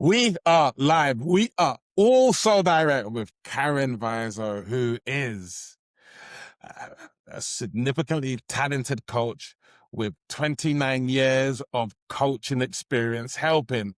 We are live. We are also direct with Karen Vizer, who is a significantly talented coach with 29 years of coaching experience, helping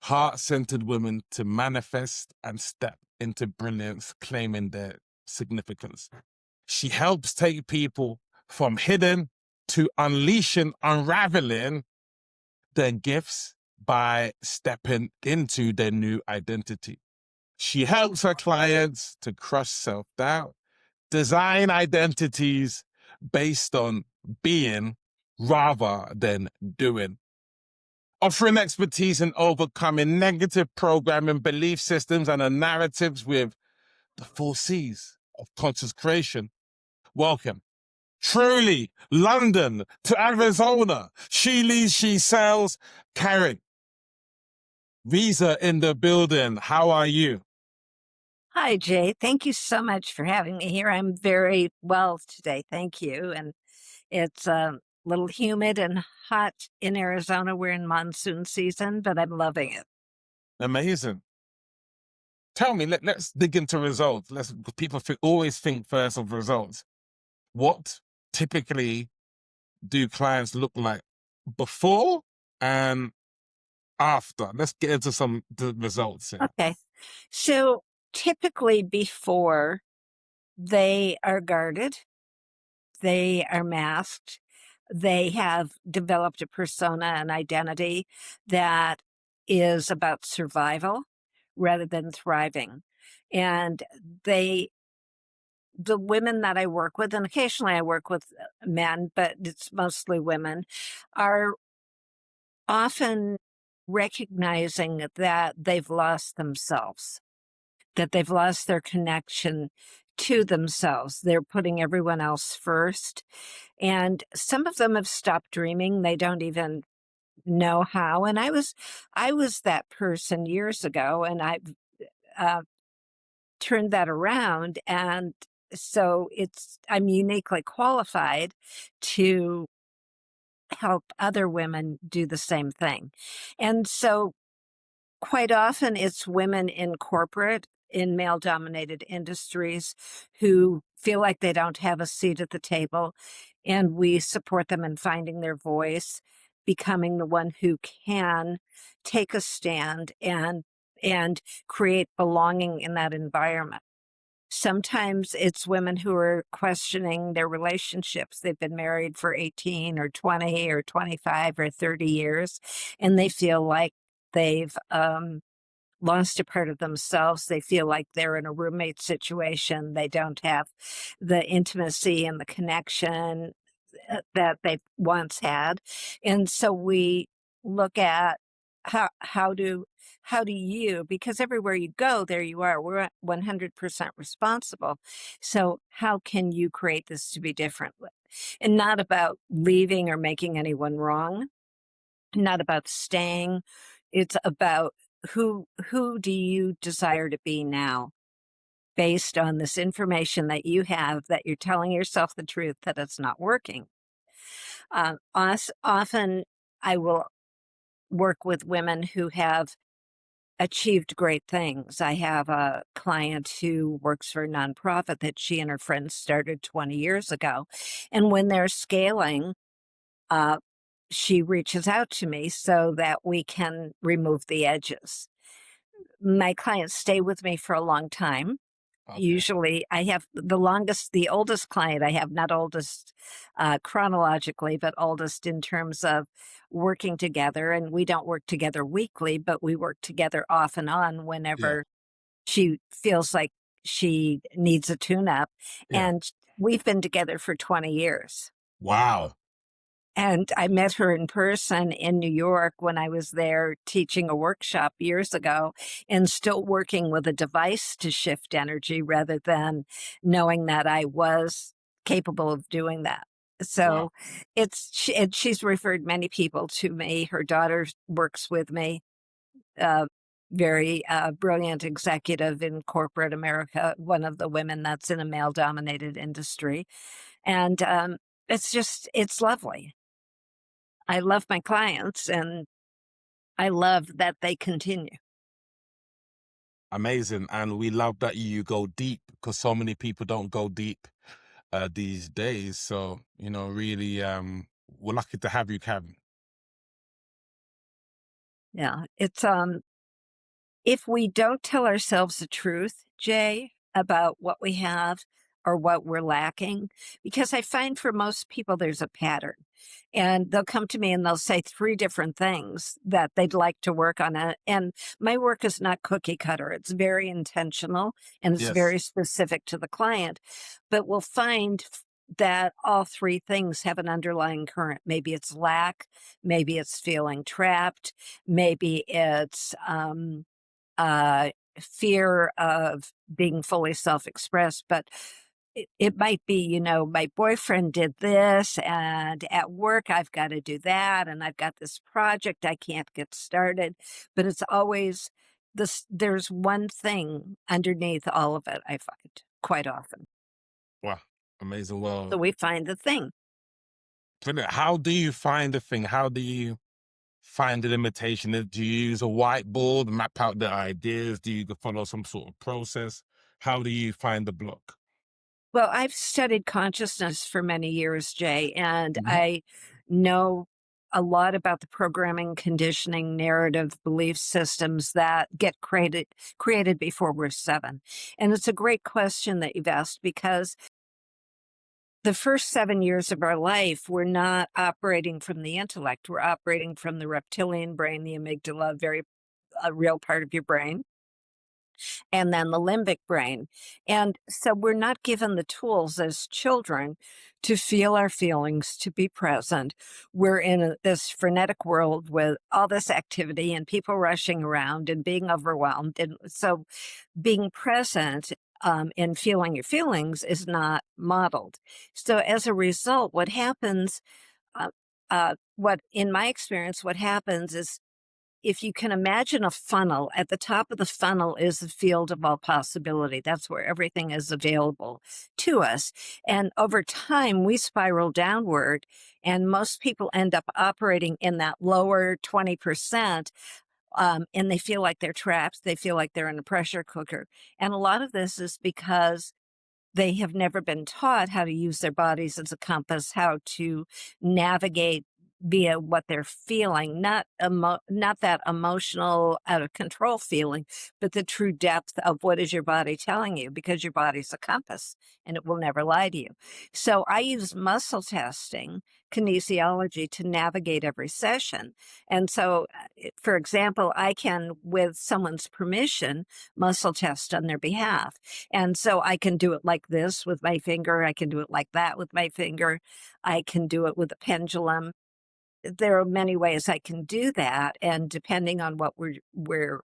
heart-centered women to manifest and step into brilliance, claiming their significance. She helps take people from hidden to unleashing, unraveling their gifts by stepping into their new identity. She helps her clients to crush self-doubt, design identities based on being rather than doing, offering expertise in overcoming negative programming, belief systems, and the narratives with the 4 C's of conscious creation. Welcome. Truly, London to Arizona. She leads, she sells. Karen Vizer in the building. How are you? Hi, Jay. Thank you so much for having me here. I'm very well today. Thank you. And it's a little humid and hot in Arizona. We're in monsoon season, but I'm loving it. Amazing. Tell me, let's dig into results. People always think first of results. What typically do clients look like before and after? Let's get into the results here. Okay. So typically before, they are guarded, they are masked, they have developed a persona and identity that is about survival rather than thriving. And the women that I work with, and occasionally I work with men, but it's mostly women, are often recognizing that they've lost themselves, that they've lost their connection to themselves. They're putting everyone else first. And some of them have stopped dreaming. They don't even know how. And I was that person years ago, and I've uh, turned that around. And so I'm uniquely qualified to help other women do the same thing. And so quite often it's women in corporate, in male dominated industries who feel like they don't have a seat at the table. And we support them in finding their voice, becoming the one who can take a stand and create belonging in that environment. Sometimes it's women who are questioning their relationships. They've been married for 18 or 20 or 25 or 30 years, and they feel like they've lost a part of themselves. They feel like they're in a roommate situation. They don't have the intimacy and the connection that they once had. And so we look at how do you, because everywhere you go, there you are, we're 100% responsible. So how can you create this to be different? And not about leaving or making anyone wrong, not about staying. It's about who do you desire to be now, based on this information that you have, that you're telling yourself the truth that it's not working. Often I will work with women who have achieved great things. I have a client who works for a nonprofit that she and her friends started 20 years ago. And when they're scaling, she reaches out to me so that we can remove the edges. My clients stay with me for a long time. Okay. Usually I have the oldest client I have, not oldest chronologically, but oldest in terms of working together. And we don't work together weekly, but we work together off and on Yeah. whenever she feels like she needs a tune-up. Yeah. And we've been together for 20 years. Wow. And I met her in person in New York when I was there teaching a workshop years ago, and still working with a device to shift energy rather than knowing that I was capable of doing that. So Wow. she's referred many people to me. Her daughter works with me, very brilliant executive in corporate America, one of the women that's in a male dominated industry. And it's lovely. I love my clients, and I love that they continue. Amazing. And we love that you go deep, because so many people don't go deep these days. So, really, we're lucky to have you, Karen. Yeah, it's if we don't tell ourselves the truth, Jay, about what we have or what we're lacking, because I find for most people there's a pattern. And they'll come to me and they'll say three different things that they'd like to work on. And my work is not cookie cutter, it's very intentional and it's Yes. very specific to the client. But we'll find that all three things have an underlying current. Maybe it's lack, maybe it's feeling trapped, maybe it's uh, fear of being fully self-expressed, but it might be, my boyfriend did this, and at work I've got to do that, and I've got this project I can't get started. But it's always this. There's one thing underneath all of it. I find quite often. Wow. Amazing. So Well, we find the thing. brilliant. How do you find a thing? How do you find the limitation? Do you use a whiteboard, map out the ideas? Do you follow some sort of process? How do you find the block? Well, I've studied consciousness for many years, Jay, and Mhm. I know a lot about the programming, conditioning, narrative, belief systems that get created before we're 7. And it's a great question that you've asked because the first 7 years of our life, we're not operating from the intellect. We're operating from the reptilian brain, the amygdala, a real part of your brain, and then the limbic brain. And so we're not given the tools as children to feel our feelings, to be present. We're in this frenetic world with all this activity and people rushing around and being overwhelmed. And so being present and feeling your feelings is not modeled. So as a result, what happens, what in my experience, what happens is if you can imagine a funnel, at the top of the funnel is the field of all possibility. That's where everything is available to us. And over time, we spiral downward, and most people end up operating in that lower 20%. And they feel like they're trapped. They feel like they're in a pressure cooker. And a lot of this is because they have never been taught how to use their bodies as a compass, how to navigate via what they're feeling, not that emotional out of control feeling, but the true depth of what is your body telling you, because your body's a compass and it will never lie to you. So I use muscle testing, kinesiology, to navigate every session. And so, for example, I can, with someone's permission, muscle test on their behalf. And so I can do it like this with my finger. I can do it like that with my finger. I can do it with a pendulum. There are many ways I can do that. And depending on what we're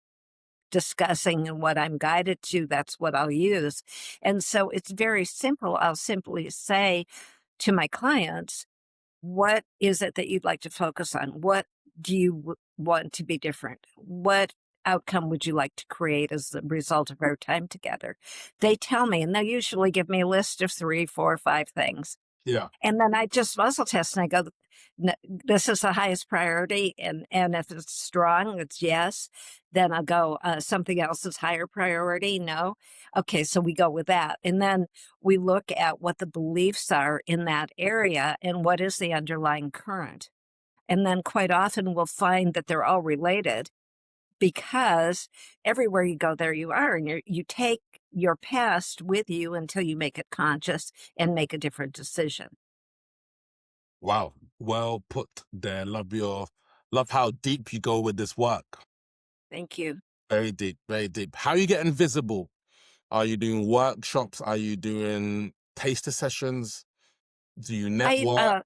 discussing and what I'm guided to, that's what I'll use. And so it's very simple. I'll simply say to my clients, what is it that you'd like to focus on? What do you want to be different? What outcome would you like to create as the result of our time together? They tell me, and they'll usually give me a list of 3, 4, 5 things. Yeah. And then I just muzzle test and I go, This is the highest priority." And if it's strong, it's yes. Then I'll go, something else is higher priority. No. Okay. So we go with that. And then we look at what the beliefs are in that area and what is the underlying current. And then quite often we'll find that they're all related because everywhere you go, there you are. And you take your past with you until you make it conscious and make a different decision. Wow. Well put there. Love how deep you go with this work. Thank you. Very deep, very deep. How are you getting visible? Are you doing workshops? Are you doing taster sessions? Do you I network? uh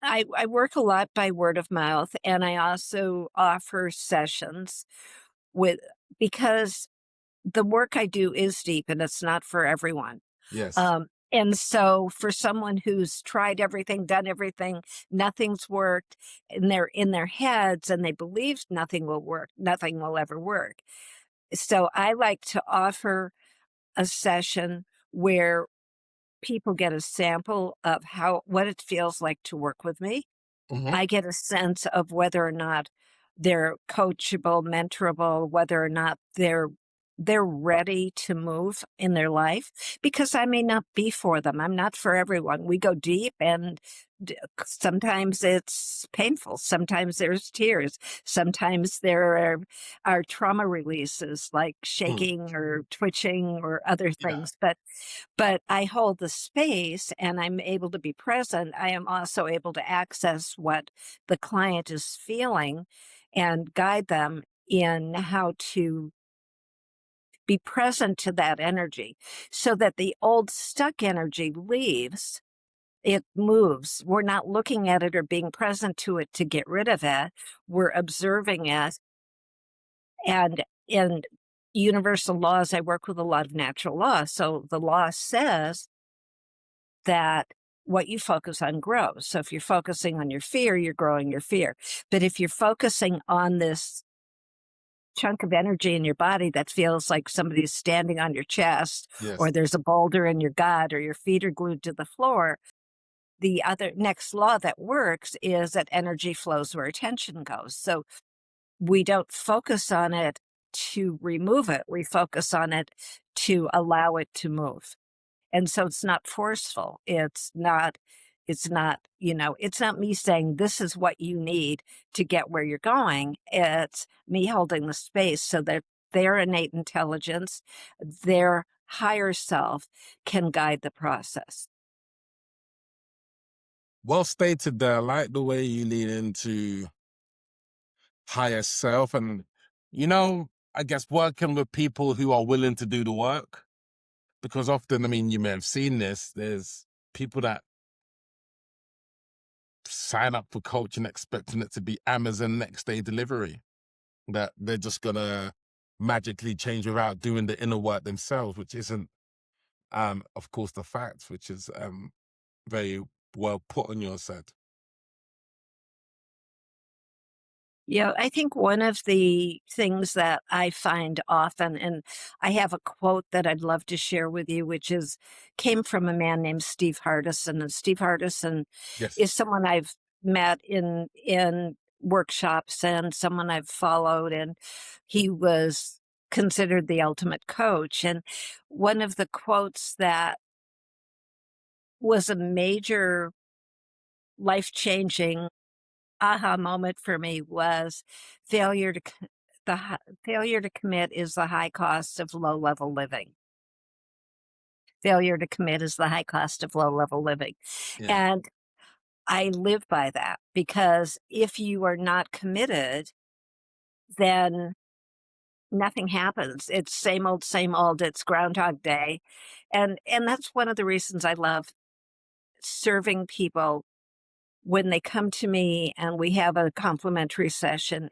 I work a lot by word of mouth, and I also offer sessions with because the work I do is deep and it's not for everyone. Yes. And so for someone who's tried everything, done everything, nothing's worked, and they're in their heads and they believe nothing will work, nothing will ever work. So I like to offer a session where people get a sample of what it feels like to work with me. Hmm. I get a sense of whether or not they're coachable, mentorable, whether or not they're they're ready to move in their life, because I may not be for them. I'm not for everyone. We go deep, and sometimes it's painful. Sometimes there's tears. Sometimes there are trauma releases like Mm. shaking or twitching or other Yeah. things. But I hold the space and I'm able to be present. I am also able to access what the client is feeling and guide them in how to be present to that energy so that the old stuck energy leaves. It moves. We're not looking at it or being present to it to get rid of it. We're observing it. And in universal laws, I work with a lot of natural laws. So the law says that what you focus on grows. So if you're focusing on your fear, you're growing your fear. But if you're focusing on this chunk of energy in your body that feels like somebody's standing on your chest, or Yes. there's a boulder in your gut, or your feet are glued to the floor, the other next law that works is that energy flows where attention goes. So we don't focus on it to remove it. We focus on it to allow it to move. And so it's not forceful. It's not me saying this is what you need to get where you're going. It's me holding the space so that their innate intelligence, their higher self can guide the process. Well stated there. I like the way you lean into higher self and, I guess working with people who are willing to do the work. Because often, I mean, you may have seen this, there's people that sign up for coaching expecting it to be Amazon next day delivery, that they're just gonna magically change without doing the inner work themselves, which isn't, of course, the fact, which is very well put on your side. Yeah, I think one of the things that I find often, and I have a quote that I'd love to share with you, which came from a man named Steve Hardison. And Steve Hardison Yes. is someone I've met in workshops and someone I've followed, and he was considered the ultimate coach. And one of the quotes that was a major life-changing aha moment for me was failure to c the hi failure to commit is the high cost of low-level living. Failure to commit is the high cost of low-level living, Yeah. and I live by that, because if you are not committed, then nothing happens. It's same old, it's Groundhog Day, and that's one of the reasons I love serving people when they come to me and we have a complimentary session.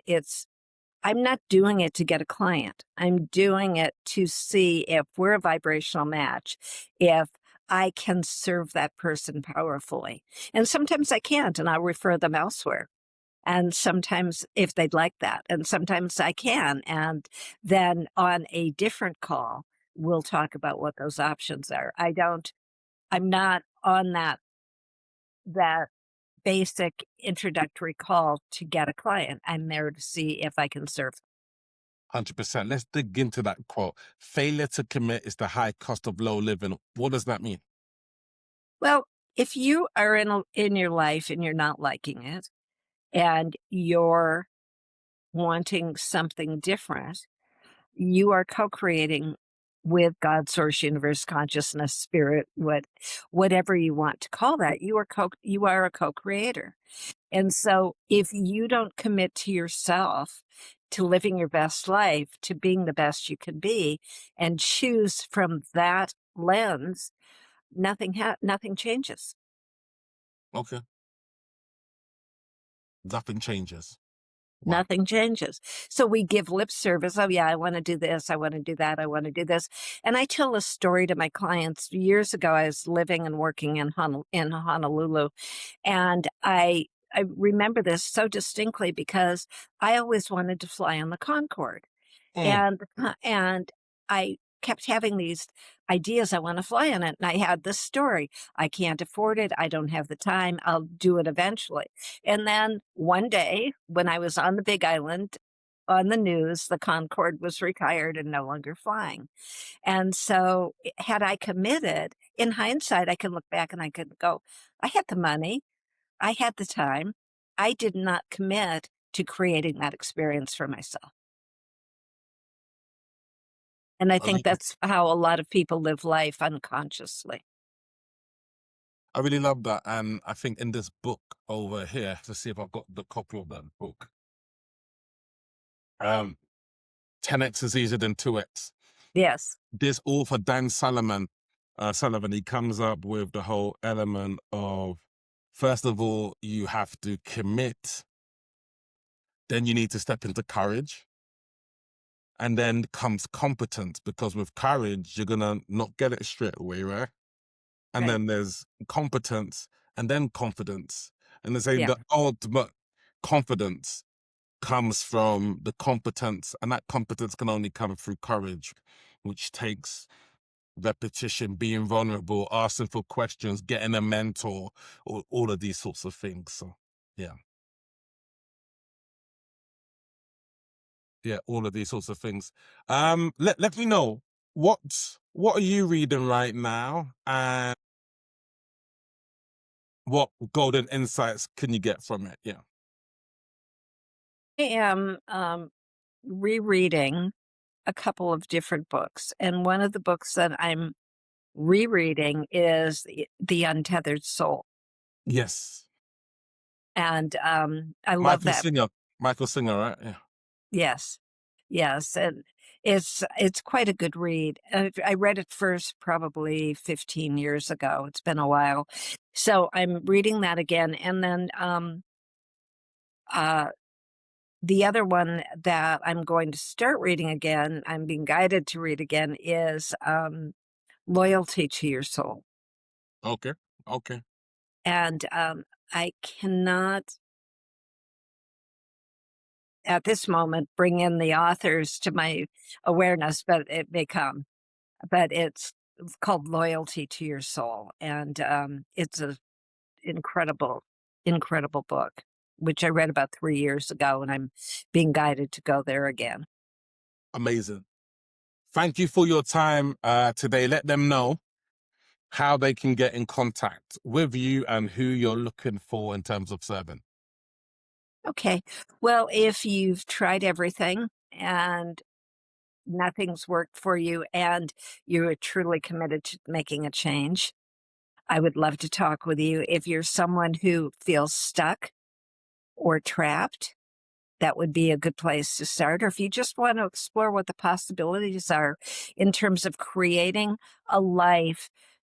I'm not doing it to get a client. I'm doing it to see if we're a vibrational match, if I can serve that person powerfully. And sometimes I can't, and I'll refer them elsewhere. And sometimes if they'd like that, and sometimes I can. And then on a different call, we'll talk about what those options are. I'm not on that basic introductory call to get a client. I'm there to see if I can serve. 100%. Let's dig into that quote. Failure to commit is the high cost of low living. What does that mean? Well, if you are in your life and you're not liking it, and you're wanting something different, you are co-creating with God, source, universe, consciousness, spirit, whatever you want to call that. You are a co-creator. And so if you don't commit to yourself, to living your best life, to being the best you can be, and choose from that lens, nothing changes. Okay. Nothing changes. Wow. Nothing changes. So we give lip service. Oh, yeah, I want to do this. I want to do that. I want to do this. And I tell a story to my clients. Years ago, I was living and working in Honolulu. And I remember this so distinctly because I always wanted to fly on the Concorde. Mm. And I kept having these ideas, I wanna fly on it, and I had this story, "I can't afford it, I don't have the time, I'll do it eventually." And then one day, when I was on the Big Island on the news the Concorde was retired and no longer flying. And so, had I committed, in hindsight, I can look back and I could go, I had the money, I had the time, I did not commit to creating that experience for myself. And I think that's how a lot of people live life unconsciously. I really love that. And I think in this book over here, to see if I've got the copy of that book, 10x is easier than 2x. Yes. This author, Dan Sullivan, he comes up with the whole element of, first of all, you have to commit, then you need to step into courage, and then comes competence, because with courage, you're going to not get it straight away, right? And Right. then there's competence and then confidence. And they say Yeah. the ultimate confidence comes from the competence, and that competence can only come through courage, which takes repetition, being vulnerable, asking for questions, getting a mentor, all of these sorts of things. So yeah. Yeah, all of these sorts of things. Let me know what are you reading right now, and what golden insights can you get from it? Yeah. I am rereading a couple of different books, and one of the books that I'm rereading is The Untethered Soul. Yes. And I love Michael that. Singer. Michael Singer, right? Yeah. Yes. Yes, and it's quite a good read. I read it first probably 15 years ago. It's been a while. So I'm reading that again, and then uh the other one that I'm going to start reading again, I'm being guided to read again, is Loyalty to Your Soul. Okay. Okay. And I cannot at this moment bring in the authors to my awareness, but it may come. But it's called Loyalty to Your Soul, and it's a incredible, incredible book, which I read about 3 years ago, and I'm being guided to go there again. Amazing. Thank you for your time today. Let them know how they can get in contact with you and who you're looking for in terms of serving. Okay. Well, if you've tried everything and nothing's worked for you and you're truly committed to making a change, I would love to talk with you. If you're someone who feels stuck or trapped, that would be a good place to start. Or if you just want to explore what the possibilities are in terms of creating a life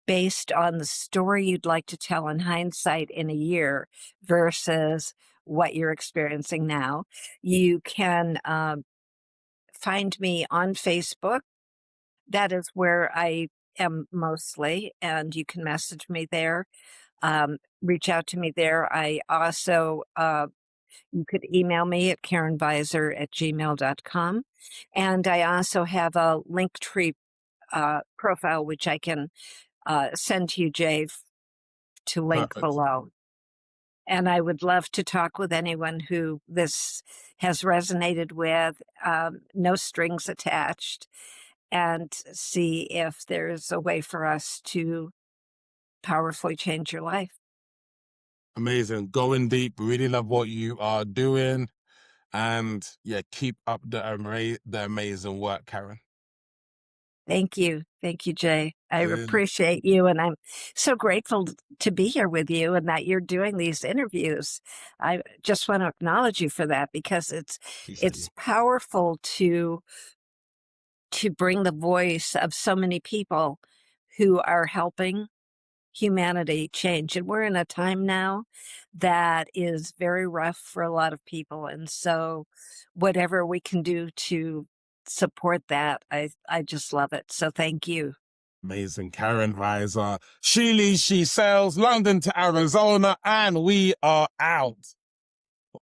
based on the story you'd like to tell in hindsight in a year versus what you're experiencing now, you can find me on Facebook. That is where I am mostly, and you can message me there. Reach out to me there. I also you could email me at karenvizer@gmail.com. And I also have a Linktree profile, which I can send to you, Jay, to link Perfect. below. And I would love to talk with anyone who this has resonated with, no strings attached, and see if there's a way for us to powerfully change your life. Amazing. Going deep. Really love what you are doing. And yeah, keep up the amazing work, Karen. Thank you. Thank you, Jay. I Good. appreciate you, and I'm so grateful to be here with you and that you're doing these interviews. I just want to acknowledge you for that because Appreciate you. it's powerful to bring the voice of so many people who are helping humanity change. And we're in a time now that is very rough for a lot of people. And so whatever we can do to support that, I just love it. So thank you. Amazing. Karen Vizer. She leads, she sells, London to Arizona, and we are out.